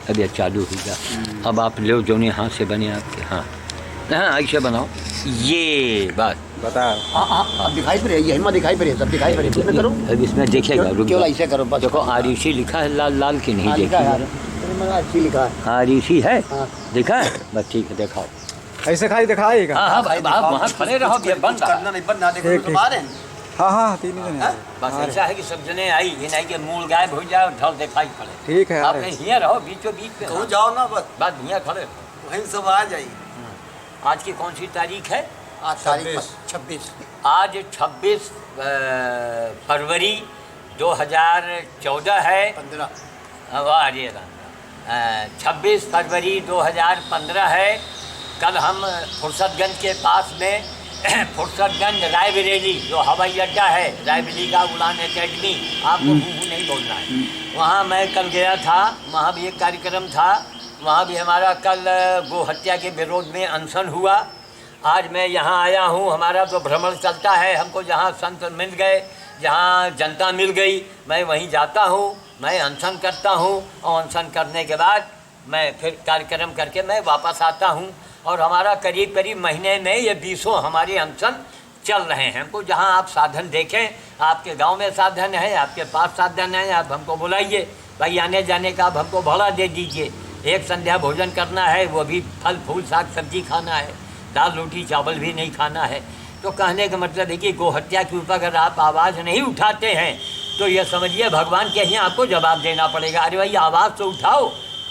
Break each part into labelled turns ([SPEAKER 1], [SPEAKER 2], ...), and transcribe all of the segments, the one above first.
[SPEAKER 1] अब ये चालू हो गया। अब आप लो जो हाथ से बने आपके। हाँ हाँ, ऐसे बनाओ ये बात
[SPEAKER 2] बता।
[SPEAKER 3] अब दिखाई पड़ रही है, हिम्मत दिखाई पड़ रही है, सब दिखाई पड़ रही है। इसमें करो,
[SPEAKER 1] अब इसमें देखिएगा, रुक
[SPEAKER 3] केवल
[SPEAKER 1] जाओ।
[SPEAKER 3] ऐसे करो बस।
[SPEAKER 1] देखो आरिशी लिखा है, लाल लाल की नहीं
[SPEAKER 3] लिखा है,
[SPEAKER 1] देखी।
[SPEAKER 3] अच्छी लिखा है।
[SPEAKER 1] आरिशी है,
[SPEAKER 3] हाँ।
[SPEAKER 1] देखा है, बस ठीक है, दिखाओ।
[SPEAKER 2] ऐसे खाली दिखाएगा।
[SPEAKER 1] हाँ हाँ भाई, आप वहाँ खड़े रहो, ये बन रहा है।
[SPEAKER 3] करना नहीं, बनना देखो तो मारे।
[SPEAKER 2] हाँ हाँ, तीन जने हैं।
[SPEAKER 1] बस ऐसा है कि सब जने आई, ये नहीं कि मूल गायब हो जाए और ढल दिखाई पड़े।
[SPEAKER 2] ठीक है,
[SPEAKER 1] आप
[SPEAKER 2] अरे।
[SPEAKER 1] यहाँ रहो, बीचों बीच में
[SPEAKER 3] तो जाओ ना बस,
[SPEAKER 1] बात यहाँ खड़े रहो।
[SPEAKER 3] वहीं सब आ जाइए।
[SPEAKER 1] आज की कौन सी तारीख है?
[SPEAKER 3] आज तारीख 26।
[SPEAKER 1] आज 26 फरवरी 2014 है।
[SPEAKER 3] 15।
[SPEAKER 1] वाह, ये 26 फरवरी 2015 है। कल हम फुर्सतगंज के पास में फुर्सतगंज रायबरेली जो हवाई अड्डा है, रायबरेली का उड़ान एकेडमी, आपको नहीं बोलना है, वहाँ मैं कल गया था। वहाँ भी एक कार्यक्रम था, वहाँ भी हमारा कल गो हत्या के विरोध में अनशन हुआ। आज मैं यहाँ आया हूँ, हमारा तो भ्रमण चलता है, हमको जहाँ संत मिल गए, जहाँ जनता मिल गई, मैं वहीं जाता हूँ, मैं अनशन करता हूँ और अनशन करने के बाद मैं फिर कार्यक्रम करके मैं वापस आता हूँ। और हमारा करीब करीब महीने में ये 20 हमारे अनशन चल रहे हैं। हमको जहाँ आप साधन देखें, आपके गांव में साधन है, आपके पास साधन है, आप हमको बुलाइए भाई, आने जाने का आप हमको भाड़ा दे दीजिए। एक संध्या भोजन करना है, वो भी फल फूल साग सब्जी खाना है, दाल रोटी चावल भी नहीं खाना है। तो कहने का मतलब है कि गो हत्या के ऊपर अगर आप आवाज़ नहीं उठाते हैं तो ये समझिए भगवान के यहाँ आपको जवाब देना पड़ेगा। अरे भाई, आवाज़ तो उठाओ,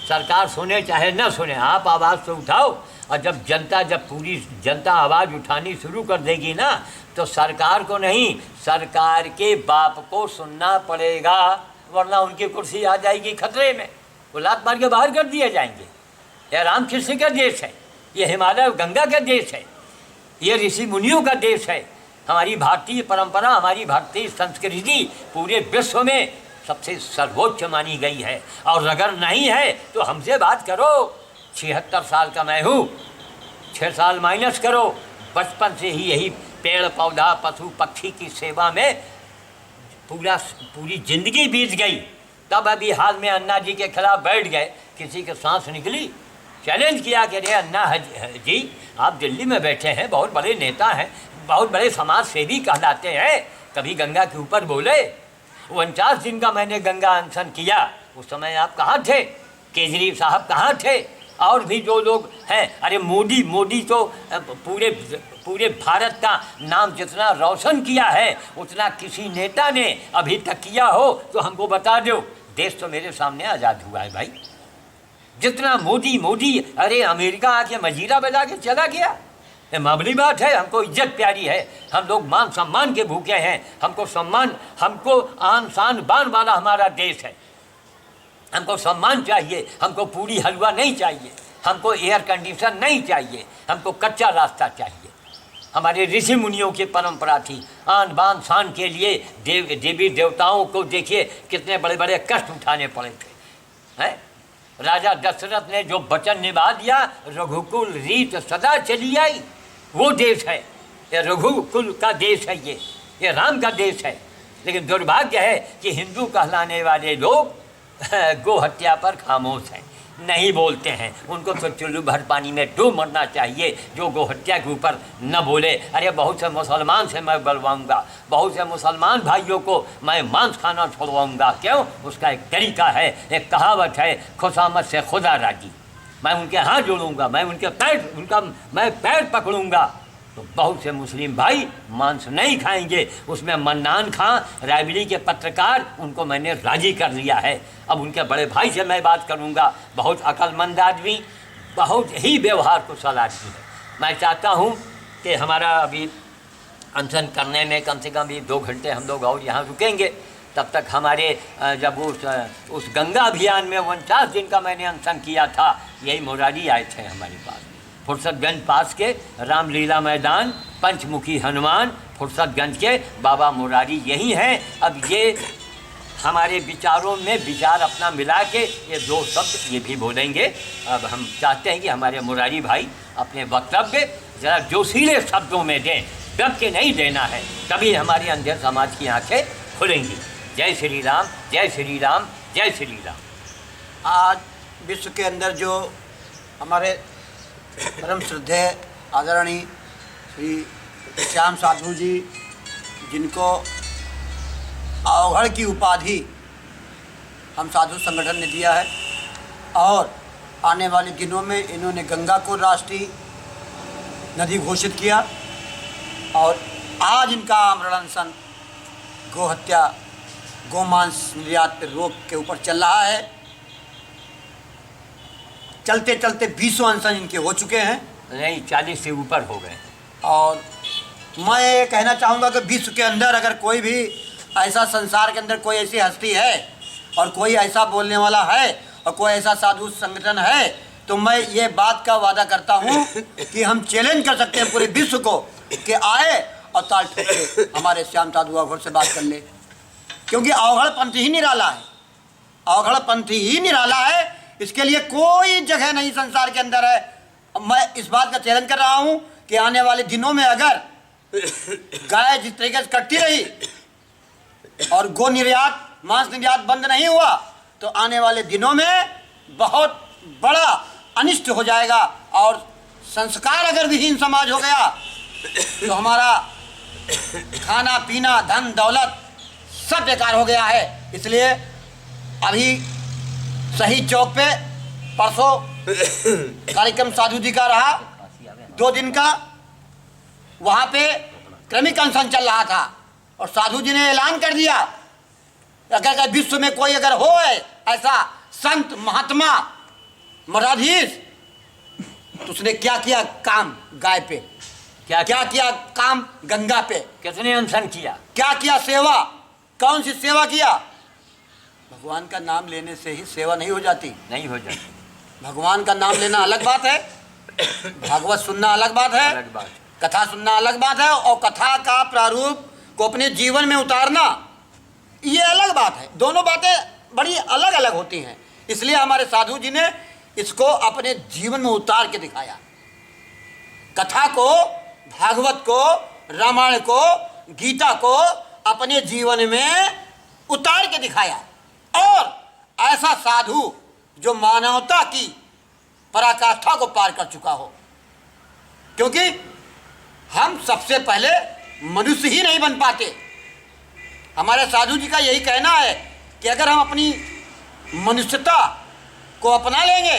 [SPEAKER 1] सरकार सुने चाहे न सुने, आप आवाज़ तो उठाओ। और जब पूरी जनता आवाज़ उठानी शुरू कर देगी ना, तो सरकार को नहीं, सरकार के बाप को सुनना पड़ेगा, वरना उनकी कुर्सी आ जाएगी खतरे में, वो लात मार के बाहर कर दिए जाएंगे। यह रामकृष्ण का देश है, ये हिमालय गंगा का देश है, ये ऋषि मुनियों का देश है। हमारी भारतीय परंपरा, हमारी भारतीय संस्कृति पूरे विश्व में सबसे सर्वोच्च मानी गई है। और अगर नहीं है तो हमसे बात करो। 76 साल का मैं हूँ, 6 साल माइनस करो, बचपन से ही यही पेड़ पौधा पशु पक्षी की सेवा में पूरी जिंदगी बीत गई। तब अभी हाल में अन्ना जी के खिलाफ बैठ गए, किसी के सांस निकली, चैलेंज किया कि अरे अन्ना जी, आप दिल्ली में बैठे हैं, बहुत बड़े नेता हैं, बहुत बड़े समाज सेवी कहलाते हैं, कभी गंगा के ऊपर बोले। 49 दिन का मैंने गंगा अनशन किया, उस समय आप कहाँ थे? केजरी साहब कहाँ थे? और भी जो लोग हैं, अरे मोदी तो पूरे भारत का नाम जितना रोशन किया है उतना किसी नेता ने अभी तक किया हो तो हमको बता दो। देश तो मेरे सामने आज़ाद हुआ है भाई। जितना मोदी, अरे अमेरिका आके मजीरा बजा के चला गया, ये मामूली बात है। हमको इज्जत प्यारी है, हम लोग मान सम्मान के भूखे हैं, हमको सम्मान, हमको आन शान बान वाला हमारा देश है, हमको सम्मान चाहिए, हमको पूरी हलवा नहीं चाहिए, हमको एयर कंडीशन नहीं चाहिए, हमको कच्चा रास्ता चाहिए। हमारे ऋषि मुनियों की परंपरा थी, आन बान शान के लिए देवी देवताओं को देखिए कितने बड़े बड़े कष्ट उठाने पड़े थे, हैं? राजा दशरथ ने जो वचन निभा दिया, रघुकुल रीत सदा चली आई, वो देश है, ये रघुकुल का देश है, ये राम का देश है। लेकिन दुर्भाग्य है कि हिंदू कहलाने वाले लोग गो हत्या पर खामोश हैं, नहीं बोलते हैं। उनको तो चुल्लू भर पानी में डूब मरना चाहिए जो गो हत्या के ऊपर न बोले। अरे बहुत से मुसलमान से मैं बुलवाऊंगा, बहुत से मुसलमान भाइयों को मैं मांस खाना छोड़वाऊंगा। क्यों? उसका एक तरीका है, एक कहावत है, खुशामद से खुदा राजी। मैं उनके हाथ जोड़ूंगा, मैं उनके मैं पैर पकड़ूंगा। तो बहुत से मुस्लिम भाई मांस नहीं खाएंगे, उसमें मन्नान खां, रायबरेली के पत्रकार, उनको मैंने राजी कर लिया है। अब उनके बड़े भाई से मैं बात करूंगा, बहुत अक्लमंद आदमी, बहुत ही व्यवहार कुशल आदमी है। मैं चाहता हूं कि हमारा अभी अनशन करने में कम से कम भी 2 घंटे हम लोग और यहाँ रुकेंगे। तब तक हमारे जब उस गंगा अभियान में 49 दिन का मैंने अनशन किया था, यही मुरारी आए थे हमारे पास, फुर्सतगंज पास के रामलीला मैदान, पंचमुखी हनुमान, फुर्सतगंज के बाबा मुरारी यही हैं। अब ये हमारे विचारों में विचार अपना मिला के ये 2 शब्द ये भी बोलेंगे। अब हम चाहते हैं कि हमारे मुरारी भाई अपने वक्तव्य ज़रा जोशीले शब्दों में दें, दब के नहीं देना है, तभी हमारी अंधे समाज की आंखें खुलेंगी। जय श्री राम, जय श्री राम, जय श्री राम।
[SPEAKER 3] आज विश्व के अंदर जो हमारे परम श्रद्धेय आदरणीय श्री श्याम साधु जी, जिनको अवघड़ की उपाधि हम साधु संगठन ने दिया है, और आने वाले दिनों में इन्होंने गंगा को राष्ट्रीय नदी घोषित किया, और आज इनका आमरण अनशन गौ हत्या, गोमांस निर्यात पर रोक के ऊपर चल रहा है। चलते चलते 20 अनशन इनके हो चुके हैं,
[SPEAKER 1] नहीं 40 से ऊपर हो गए।
[SPEAKER 3] और मैं ये कहना चाहूँगा कि विश्व के अंदर अगर कोई भी ऐसा, संसार के अंदर कोई ऐसी हस्ती है और कोई ऐसा बोलने वाला है और कोई ऐसा साधु संगठन है, तो मैं ये बात का वादा करता हूँ कि हम चैलेंज कर सकते हैं पूरे विश्व को कि आए और ताल ठोक के हमारे श्याम साधु अवघड़ से बात कर ले, क्योंकि अवघड़ पंथ ही निराला है, अवघड़ पंथ ही निराला है। इसके लिए कोई जगह नहीं संसार के अंदर है। मैं इस बात का चैलेंज कर रहा हूँ कि आने वाले दिनों में अगर गाय जिस तरीके से कटती रही और गो निर्यात, मांस निर्यात बंद नहीं हुआ, तो आने वाले दिनों में बहुत बड़ा अनिष्ट हो जाएगा। और संस्कार अगर विहीन समाज हो गया तो हमारा खाना पीना, धन दौलत सब बेकार हो गया है। इसलिए अभी शहीद चौक पे परसों कार्यक्रम साधु जी का रहा, 2 दिन का, वहाँ पे क्रमिक अनशन चल रहा था, और साधु जी ने ऐलान कर दिया अगर विश्व में कोई अगर हो ऐसा संत, महात्मा, मठाधीश, तो उसने क्या किया काम गाय पे, क्या किया काम गंगा पे,
[SPEAKER 1] कितने अनशन किया,
[SPEAKER 3] क्या किया सेवा, कौन सी सेवा किया। भगवान का नाम लेने से ही सेवा नहीं हो जाती,
[SPEAKER 1] नहीं हो जाती।
[SPEAKER 3] भगवान का नाम लेना अलग बात है, भागवत सुनना अलग बात है,
[SPEAKER 1] अलग बात,
[SPEAKER 3] कथा सुनना अलग बात है, और कथा का प्रारूप को अपने जीवन में उतारना ये अलग बात है। दोनों बातें बड़ी अलग अलग होती हैं। इसलिए हमारे साधु जी ने इसको अपने जीवन में उतार के दिखाया, कथा को, भागवत को, रामायण को, गीता को अपने जीवन में उतार के दिखाया। और ऐसा साधु जो मानवता की पराकाष्ठा को पार कर चुका हो, क्योंकि हम सबसे पहले मनुष्य ही नहीं बन पाते। हमारे साधु जी का यही कहना है कि अगर हम अपनी मनुष्यता को अपना लेंगे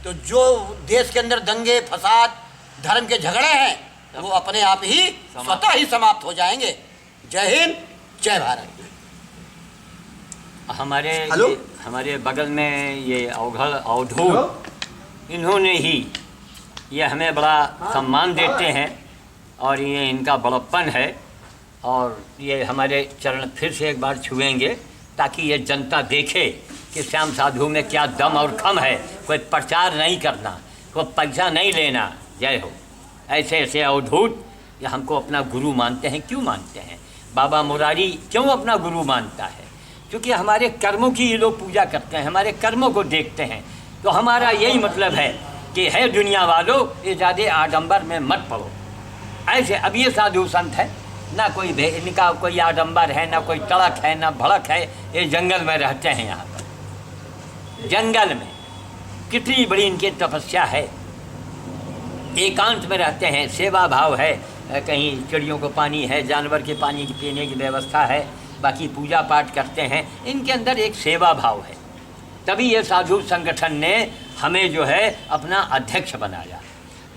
[SPEAKER 3] तो जो देश के अंदर दंगे, फसाद, धर्म के झगड़े हैं वो अपने आप ही स्वतः ही समाप्त हो जाएंगे। जय हिंद, जय भारत।
[SPEAKER 1] हमारे बगल में ये अवघड़ अवधूत, इन्होंने ही ये हमें बड़ा सम्मान देते हैं, और ये इनका बड़प्पन है। और ये हमारे चरण फिर से एक बार छुएंगे ताकि ये जनता देखे कि श्याम साधु में क्या दम और खम है। कोई प्रचार नहीं करना, कोई पैसा नहीं लेना। जय हो। ऐसे ऐसे अवधूत ये हमको अपना गुरु मानते हैं। क्यों मानते हैं? बाबा मुरारी क्यों अपना गुरु मानता है? क्योंकि हमारे कर्मों की ये लोग पूजा करते हैं, हमारे कर्मों को देखते हैं। तो हमारा यही मतलब है कि है दुनिया वालों, ये ज़्यादा आडंबर में मत पड़ो। ऐसे अब ये साधु संत है ना, कोई इनका कोई आडंबर है, ना कोई तड़क है, ना भड़क है। ये जंगल में रहते हैं, यहाँ पर जंगल में कितनी बड़ी इनकी तपस्या है। एकांत में रहते हैं, सेवा भाव है। कहीं चिड़ियों को पानी है, जानवर के पानी पीने की व्यवस्था है, बाकी पूजा पाठ करते हैं। इनके अंदर एक सेवा भाव है। तभी ये साधु संगठन ने हमें जो है अपना अध्यक्ष बनाया।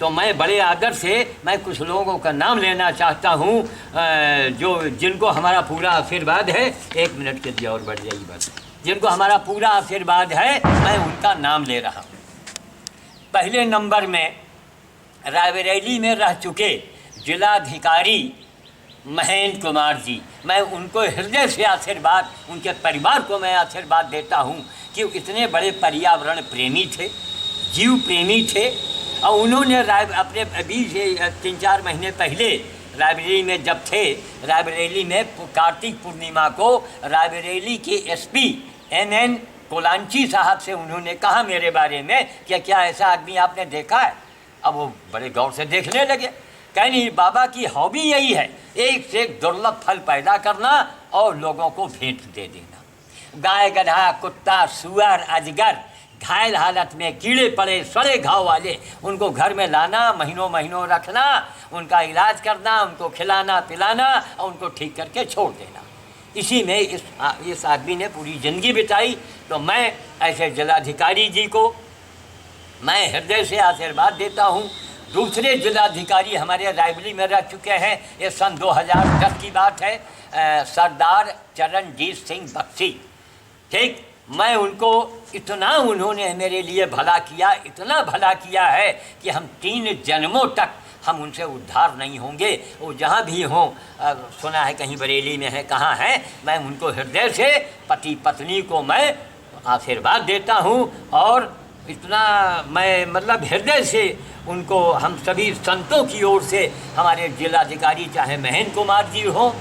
[SPEAKER 1] तो मैं बड़े आदर से मैं कुछ लोगों का नाम लेना चाहता हूँ जो जिनको हमारा पूरा आशीर्वाद है। 1 मिनट के लिए और बढ़ जाइए बस। जिनको हमारा पूरा आशीर्वाद है मैं उनका नाम ले रहा हूँ। पहले नंबर में रायबरेली में रह चुके जिलाधिकारी महेंद्र कुमार जी, मैं उनको हृदय से आशीर्वाद, उनके परिवार को मैं आशीर्वाद देता हूँ कि इतने बड़े पर्यावरण प्रेमी थे, जीव प्रेमी थे। और उन्होंने अपने अभी से 3-4 महीने पहले रायबरेली में जब थे, रायबरेली में कार्तिक पूर्णिमा को रायबरेली के एसपी NN कोलांची साहब से उन्होंने कहा मेरे बारे में कि क्या ऐसा आदमी आपने देखा है? अब वो बड़े गौर से देखने लगे। कहीं नहीं, बाबा की हॉबी यही है, एक से एक दुर्लभ फल पैदा करना और लोगों को भेंट दे देना। गाय, गधा, कुत्ता, सुअर, अजगर घायल हालत में, कीड़े पड़े सड़े घाव वाले, उनको घर में लाना, महीनों महीनों रखना, उनका इलाज करना, उनको खिलाना पिलाना और उनको ठीक करके छोड़ देना। इसी में इस आदमी ने पूरी ज़िंदगी बिताई। तो मैं ऐसे जिलाधिकारी जी को मैं हृदय से आशीर्वाद देता हूँ। दूसरे जिलाधिकारी हमारे रायबरेली में रह चुके हैं, ये सन 2010 की बात है, सरदार चरणजीत सिंह बख्शी। ठीक, मैं उनको इतना, उन्होंने मेरे लिए भला किया, इतना भला किया है कि हम 3 जन्मों तक हम उनसे उद्धार नहीं होंगे। वो जहाँ भी हों, सुना है कहीं बरेली में है, कहाँ है, मैं उनको हृदय से, पति पत्नी को मैं आशीर्वाद देता हूँ। और इतना मैं मतलब हृदय से उनको, हम सभी संतों की ओर से, हमारे जिलाधिकारी चाहे महेंद्र कुमार जी हो,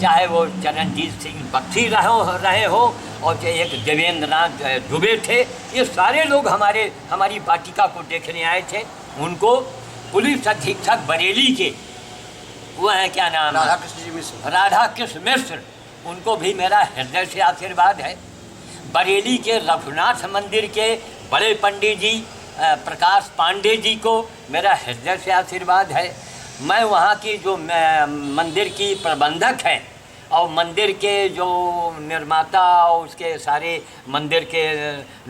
[SPEAKER 1] चाहे वो चरणजीत सिंह बख्शी रहे हो, और चाहे एक देवेंद्र नाथ दुबे थे, ये सारे लोग हमारी वाटिका को देखने आए थे। उनको पुलिस अधीक्षक बरेली के वो हैं, क्या नाम, राधा कृष्ण मिश्र, उनको भी मेरा हृदय से आशीर्वाद है। बरेली के रघुनाथ मंदिर के बड़े पंडित जी प्रकाश पांडे जी को मेरा हृदय से आशीर्वाद है। मैं वहाँ की जो मंदिर की प्रबंधक हैं और मंदिर के जो निर्माता और उसके सारे मंदिर के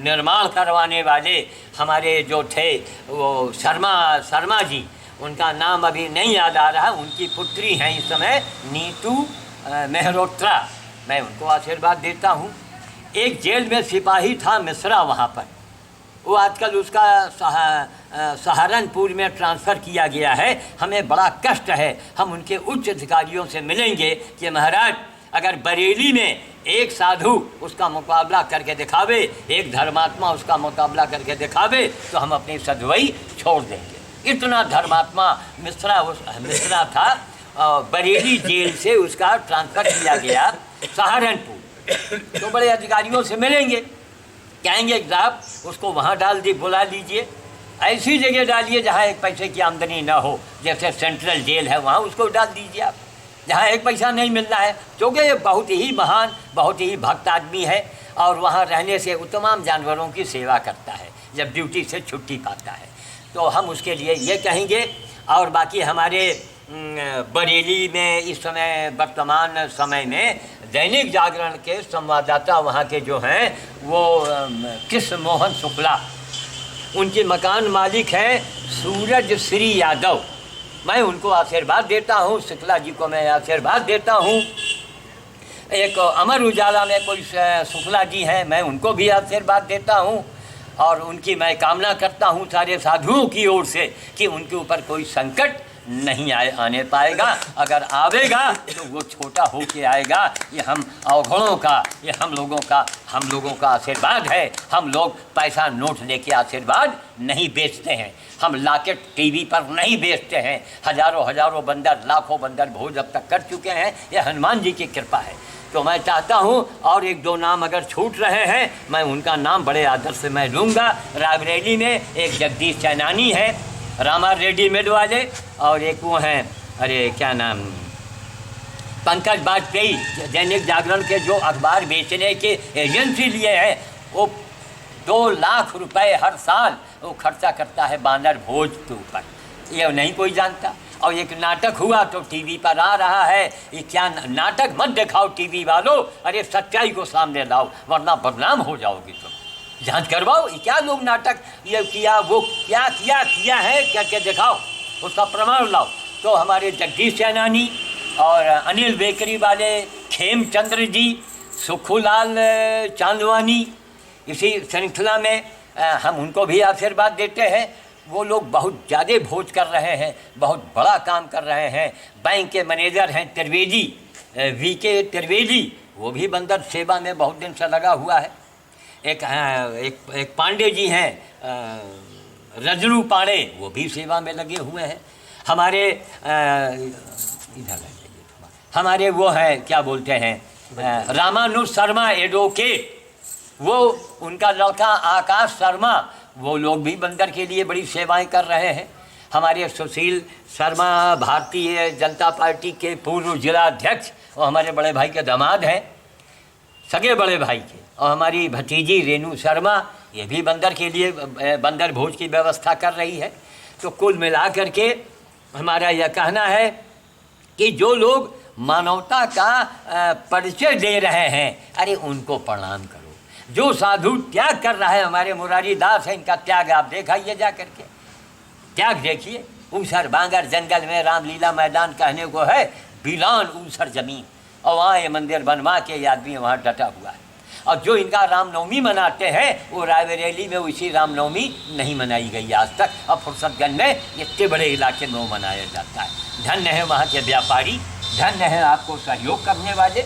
[SPEAKER 1] निर्माण करवाने वाले हमारे जो थे, वो शर्मा जी, उनका नाम अभी नहीं याद आ रहा, उनकी पुत्री हैं इस समय नीतू मेहरोत्रा, मैं उनको आशीर्वाद देता हूँ। एक जेल में सिपाही था मिश्रा, वहाँ पर वो आजकल उसका सहारनपुर में ट्रांसफ़र किया गया है। हमें बड़ा कष्ट है, हम उनके उच्च अधिकारियों से मिलेंगे कि महाराज अगर बरेली में एक साधु उसका मुकाबला करके दिखावे, एक धर्मात्मा उसका मुकाबला करके दिखावे, तो हम अपनी सदवई छोड़ देंगे। इतना धर्मात्मा मिश्रा था। बरेली जेल से उसका ट्रांसफ़र किया गया सहारनपुर। तो बड़े अधिकारियों से मिलेंगे, कहेंगे साहब उसको वहाँ बुला लीजिए, ऐसी जगह डालिए जहाँ एक पैसे की आमदनी ना हो, जैसे सेंट्रल जेल है वहाँ उसको डाल दीजिए आप, जहाँ एक पैसा नहीं मिलना है। क्योंकि ये बहुत ही महान, बहुत ही भक्त आदमी है और वहाँ रहने से वो तमाम जानवरों की सेवा करता है जब ड्यूटी से छुट्टी पाता है। तो हम उसके लिए ये कहेंगे। और बाकी हमारे बरेली में इस समय वर्तमान समय में दैनिक जागरण के संवाददाता वहाँ के जो हैं वो कृष्ण मोहन शुक्ला, उनके मकान मालिक हैं सूरज श्री यादव, मैं उनको आशीर्वाद देता हूँ। शुक्ला जी को मैं आशीर्वाद देता हूँ। एक अमर उजाला में कोई शुक्ला जी हैं, मैं उनको भी आशीर्वाद देता हूँ और उनकी मैं कामना करता हूँ सारे साधुओं की ओर से कि उनके ऊपर कोई संकट नहीं आने पाएगा। अगर आवेगा तो वो छोटा होके आएगा। ये हम अवघड़ों का, ये हम लोगों का आशीर्वाद है। हम लोग पैसा नोट लेके आशीर्वाद नहीं बेचते हैं, हम लाके टीवी पर नहीं बेचते हैं। हजारों बंदर, लाखों बंदर भोज अब तक कर चुके हैं, ये हनुमान जी की कृपा है। तो मैं चाहता हूँ और 1-2 नाम अगर छूट रहे हैं मैं उनका नाम बड़े आदर से मैं लूँगा। रायबरेली में एक जगदीश चैनानी है, रामा रेडीमेड वाले, और एक वो हैं, अरे क्या नाम, पंकज वाजपेयी, दैनिक जागरण के जो अखबार बेचने के एजेंसी लिए हैं, वो 2 लाख रुपए हर साल वो खर्चा करता है बानर भोज के ऊपर, ये नहीं कोई जानता। और एक नाटक हुआ तो टीवी पर आ रहा है, ये क्या नाटक मत दिखाओ टीवी वालों, अरे सच्चाई को सामने लाओ वरना बदनाम हो जाओगी तुम, जांच करवाओ ये क्या लोग नाटक ये किया वो क्या किया है करके दिखाओ, उसका प्रमाण लाओ। तो हमारे जगदीश चैनानी और अनिल बेकरी वाले खेमचंद्र जी, सुखूलाल चांदवानी, इसी श्रृंखला में हम उनको भी आशीर्वाद देते हैं। वो लोग बहुत ज़्यादा भोज कर रहे हैं, बहुत बड़ा काम कर रहे हैं। बैंक के मैनेजर हैं त्रिवेदी, VK त्रिवेदी, वो भी बंदर सेवा में बहुत दिन से लगा हुआ है। एक पांडे जी हैं रजनू पांडे, वो भी सेवा में लगे हुए हैं। हमारे वो हैं क्या बोलते हैं रामानुज शर्मा एडवोकेट, वो उनका लड़का आकाश शर्मा, वो लोग भी बंदर के लिए बड़ी सेवाएं कर रहे हैं। हमारे सुशील शर्मा भारतीय जनता पार्टी के पूर्व जिलाध्यक्ष, वो हमारे बड़े भाई के दामाद हैं, सगे बड़े भाई के। और हमारी भतीजी रेणु शर्मा, ये भी बंदर के लिए बंदर भोज की व्यवस्था कर रही है। तो कुल मिला करके हमारा यह कहना है कि जो लोग मानवता का परिचय दे रहे हैं, अरे उनको प्रणाम करो। जो साधु त्याग कर रहा है, हमारे मुरारी दास है, इनका त्याग आप देखाइए जा करके, त्याग देखिए। ऊसर बांगर जंगल में रामलीला मैदान कहने को है, वीरान ऊसर जमीन, और वहाँ ये मंदिर बनवा के ये आदमी वहाँ डटा हुआ है। और जो इनका रामनवमी मनाते हैं वो रायबरेली में उसी रामनवमी नहीं मनाई गई आज तक, और फुर्सतगंज में इतने बड़े इलाके में वो मनाया जाता है। धन्य है वहाँ के व्यापारी, धन्य है आपको सहयोग करने वाले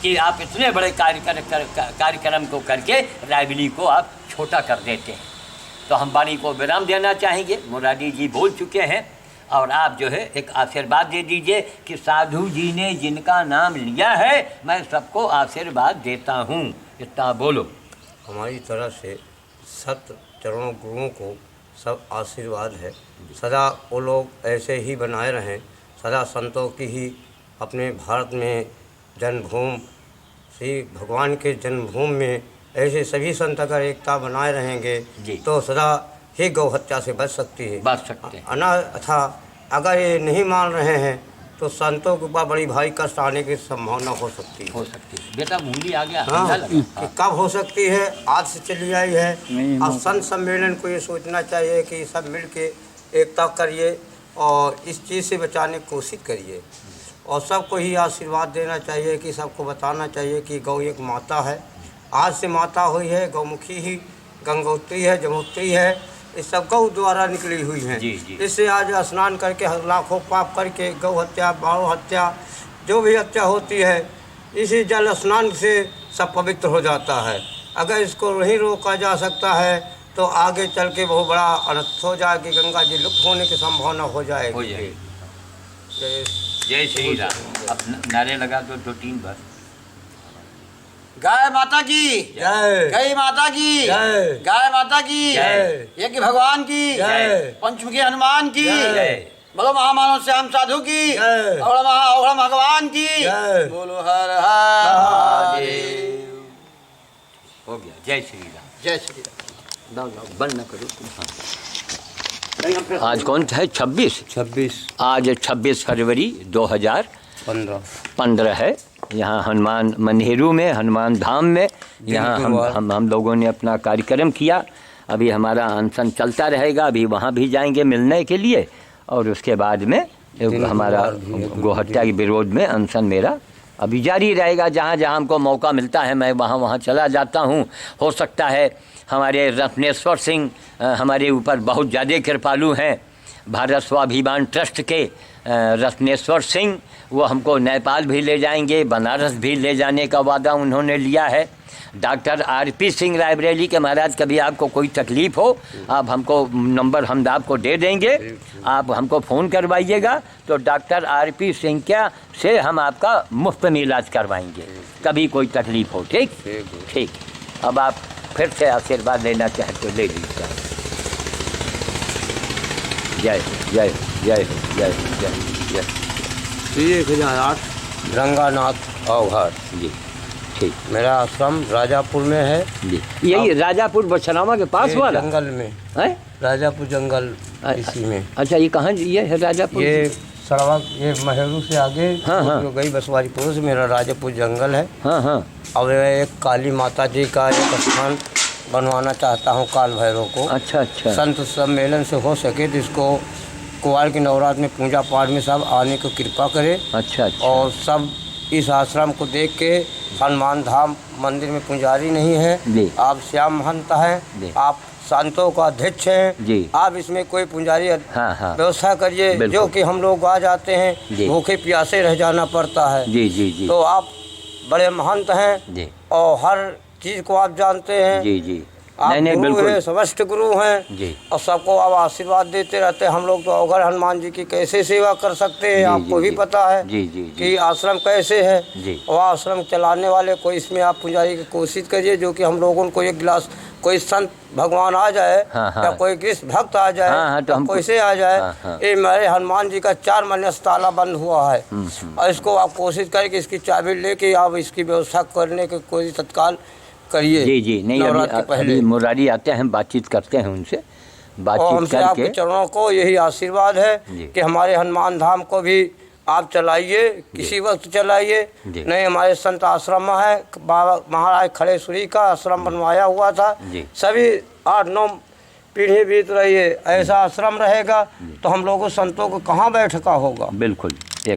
[SPEAKER 1] कि आप इतने बड़े कार्यक्रम को करके रायबरेली को आप छोटा कर देते हैं। तो हम वाणी को विराम देना चाहेंगे। मुरारी जी बोल चुके हैं और आप जो है एक आशीर्वाद दे दीजिए कि साधु जी ने जिनका नाम लिया है मैं सबको आशीर्वाद देता हूँ, इतना बोलो।
[SPEAKER 4] हमारी तरफ से सत चरणों गुरुओं को सब आशीर्वाद है। सदा वो लोग ऐसे ही बनाए रहें, सदा संतों की ही अपने भारत में जन्मभूमि, श्री भगवान के जन्मभूमि में ऐसे सभी संत अगर एकता बनाए रहेंगे तो सदा ही गौ हत्या से बच सकती है,
[SPEAKER 1] बच सकते हैं।
[SPEAKER 4] अन्यथा अगर ये नहीं मान रहे हैं तो संतों के ऊपर बड़ी भारी कष्ट आने की संभावना हो सकती है।
[SPEAKER 1] बेटा मूली आ गया।
[SPEAKER 4] हाँ,
[SPEAKER 1] कि
[SPEAKER 4] कब हो सकती है, आज से चली आई है।
[SPEAKER 2] नहीं,
[SPEAKER 4] और संत सम्मेलन को ये सोचना चाहिए कि सब मिल के एकता करिए और इस चीज़ से बचाने की कोशिश करिए, और सबको ही आशीर्वाद देना चाहिए कि सबको बताना चाहिए कि गौ एक माता है, आज से माता हुई है, गौमुखी ही गंगोत्री है, जमुत्री है, ये सब गौ द्वारा निकली हुई हैं। इससे आज स्नान करके लाखों पाप करके गौ हत्या, बाव हत्या, जो भी हत्या होती है इसी जल स्नान से सब पवित्र हो जाता है। अगर इसको नहीं रोका जा सकता है तो आगे चल के बहुत बड़ा अनर्थ हो जाएगी, गंगा जी लुप्त होने की संभावना हो जाएगी।
[SPEAKER 1] जय श्री राम। अब नारे लगा दो 2-3 बार।
[SPEAKER 3] गाय माता की
[SPEAKER 4] जय,
[SPEAKER 3] गई माता की
[SPEAKER 4] जय,
[SPEAKER 3] गाय माता की
[SPEAKER 4] जय,
[SPEAKER 3] यज्ञ भगवान की
[SPEAKER 4] जय,
[SPEAKER 3] पंचमुखी हनुमान की
[SPEAKER 4] जय,
[SPEAKER 3] बोलो महामानव श्याम साधु की
[SPEAKER 4] जय,
[SPEAKER 3] और महाअवघड़ भगवान की
[SPEAKER 4] जय,
[SPEAKER 3] बोलो हर हर महादेव।
[SPEAKER 1] हो गया। जय श्री राम।
[SPEAKER 3] जय श्री राम।
[SPEAKER 1] बंद न करो तुम। आज कौन है? 26। आज 26 फरवरी 2015 है। यहाँ हनुमान मन्हेरू में, हनुमान धाम में, यहाँ हम लोगों ने अपना कार्यक्रम किया। अभी हमारा अनशन चलता रहेगा, अभी वहाँ भी जाएंगे मिलने के लिए, और उसके बाद में हमारा गोहत्या के विरोध में अनशन मेरा अभी जारी रहेगा। जहाँ जहाँ हमको मौका मिलता है मैं वहाँ चला जाता हूँ। हो सकता है हमारे रत्नेश्वर सिंह हमारे ऊपर बहुत ज़्यादा कृपालु हैं, भारत स्वाभिमान ट्रस्ट के रत्नेश्वर सिंह, वो हमको नेपाल भी ले जाएंगे, बनारस भी ले जाने का वादा उन्होंने लिया है। डॉक्टर आरपी सिंह रायबरेली के महाराज, कभी आपको कोई तकलीफ़ हो आप हमको नंबर हम आपको दे देंगे, आप हमको फ़ोन करवाइएगा तो डॉक्टर आरपी सिंह क्या से हम आपका मुफ्त में इलाज करवाएंगे, कभी कोई तकलीफ़ हो। ठीक ठीक। अब आप फिर से आशीर्वाद लेना चाहे तो ले लीजिए। जय जय जय जय जय जय।
[SPEAKER 4] 1008 रंगानाथ अवघड़
[SPEAKER 1] जी ठीक।
[SPEAKER 4] मेरा आश्रम राजापुर में है
[SPEAKER 1] जी। यही राजापुर बछरावा के पास वाला
[SPEAKER 4] जंगल में
[SPEAKER 1] है?
[SPEAKER 4] राजापुर जंगल इसी में।
[SPEAKER 1] अच्छा, ये कहाँ ये है राजापुर?
[SPEAKER 4] ये सड़वा, ये महेरू से आगे जो गई बसवारी पुरुष मेरा राजापुर जंगल है।
[SPEAKER 1] हाँ।
[SPEAKER 4] और एक काली माता जी का एक स्थान बनवाना चाहता हूँ, काल भैरव को।
[SPEAKER 1] अच्छा।
[SPEAKER 4] संत सम्मेलन से हो सके तो इसको कुवार के नवरात्र में पूजा पाठ में सब आने को कृपा करे।
[SPEAKER 1] अच्छा।
[SPEAKER 4] और सब इस आश्रम को देख के, हनुमान धाम मंदिर में पुजारी नहीं है, आप श्याम महंत हैं, आप संतों का अध्यक्ष हैं, आप इसमें कोई पुजारी व्यवस्था करिए, जो कि हम लोग आ जाते हैं भूखे प्यासे रह जाना पड़ता है।
[SPEAKER 1] जी।
[SPEAKER 4] तो आप बड़े महंत हैं और हर चीज़ को आप जानते हैं।
[SPEAKER 1] जी।
[SPEAKER 4] आप गुरु हैं, समस्त गुरु हैं
[SPEAKER 1] जी।
[SPEAKER 4] और सबको आप आशीर्वाद देते रहते हैं। हम लोग तो अवघड़ हनुमान जी की कैसे सेवा कर सकते हैं, आपको भी पता है
[SPEAKER 1] जी
[SPEAKER 4] कि आश्रम कैसे है
[SPEAKER 1] जी।
[SPEAKER 4] और आश्रम चलाने वाले को इसमें आप पुजारी की कोशिश करिए, जो कि हम लोगों को एक गिलास कोई संत भगवान आ जाए या कोई कृष्ण भक्त आ जाए तो कोई से आ जाए। ये मेरे हनुमान जी का 4 महीने से ताला बंद हुआ है और इसको आप कोशिश करें कि इसकी चाबी लेके आप इसकी व्यवस्था करने की कोई तत्काल करिए।
[SPEAKER 1] जी जी, नहीं
[SPEAKER 4] नवरात्र के
[SPEAKER 1] अभी मुरारी आते हैं, बातचीत करते हैं उनसे,
[SPEAKER 4] और
[SPEAKER 1] बातचीत
[SPEAKER 4] हमसे आपके
[SPEAKER 1] करके।
[SPEAKER 4] चरणों को यही आशीर्वाद है
[SPEAKER 1] जी।
[SPEAKER 4] कि हमारे हनुमान धाम को भी आप चलाइए, किसी वक्त चलाइए।
[SPEAKER 1] जी।
[SPEAKER 4] नहीं, हमारे संत आश्रम है, बाबा महाराज खड़ेश्वरी का आश्रम बनवाया हुआ था।
[SPEAKER 1] जी।
[SPEAKER 4] सभी 8-9 पीढ़ी बीत रही है, ऐसा आश्रम रहेगा तो हम लोगों संतों को कहाँ बैठका होगा।
[SPEAKER 1] बिल्कुल।